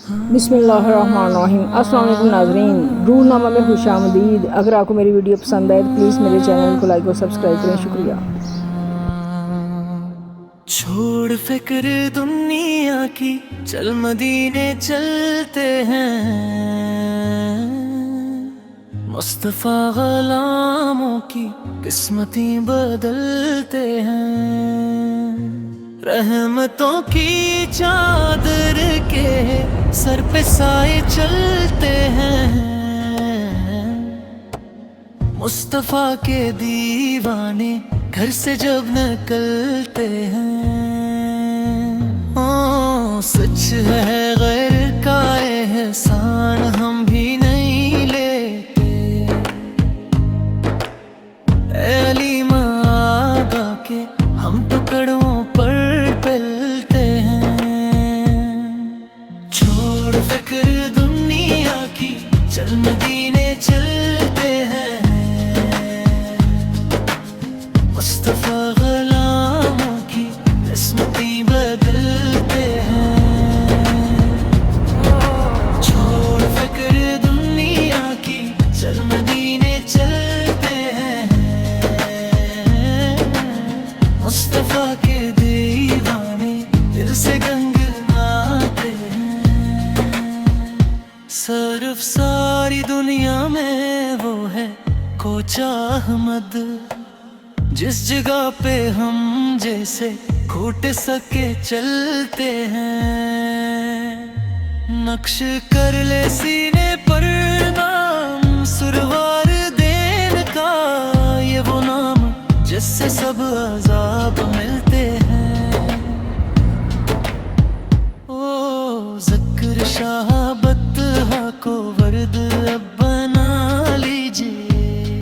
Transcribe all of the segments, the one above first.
बिस्मिल्लाहिर्रहमानिर्रहीम। अस्सलाम वालेकुम नाज़रीन, रूहनामा में खुशामदीद। अगर आपको मेरी वीडियो पसंद आए तो प्लीज़ मेरे चैनल को लाइक और सब्सक्राइब करें, शुक्रिया। छोड़ फिक्र दुनिया की, चल मदीने चलते हैं। मुस्तफ़ा ग़ुलामों की किस्मती बदलते हैं। रहमतों की चादर के सर पे साए चलते हैं। मुस्तफ़ा के दीवाने घर से जब निकलते हैं। ओ सच है गैर का एहसान हम भी नहीं लेते। ऐ अली आगा के हम तो कड़ों पर पलते हैं। छोड़ फिक्र दुनिया की, चल मदीने चलते हैं। मुस्तफ़ा ग़ुलामों की किस्मती बदलते हैं। छोड़ फिक्र दुनिया की, चल मदीने चलते हैं। मुस्तफ़ा के दीवाने दिल से गंगनाते हैं। सर्फ सारी दुनिया में वो है कोचा अहमद, जिस जगह पे हम जैसे घुट सके चलते हैं। नक्श कर ले सीने पर नाम सुरवार देन का, ये वो नाम जिससे सब अज़ाब मिलते हैं। ओ ज़िक्र शाह बतहा को वर्द अब बना लीजिए।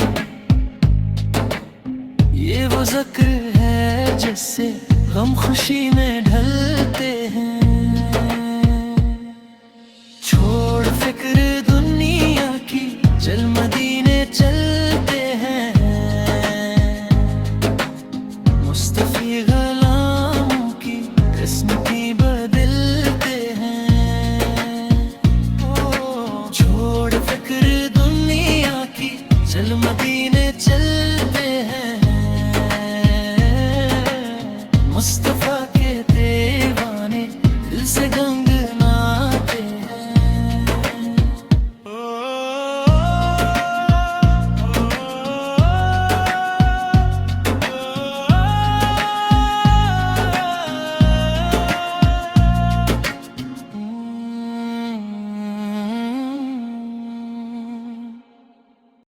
ये वो ज़िक्र है जिससे गम खुशी में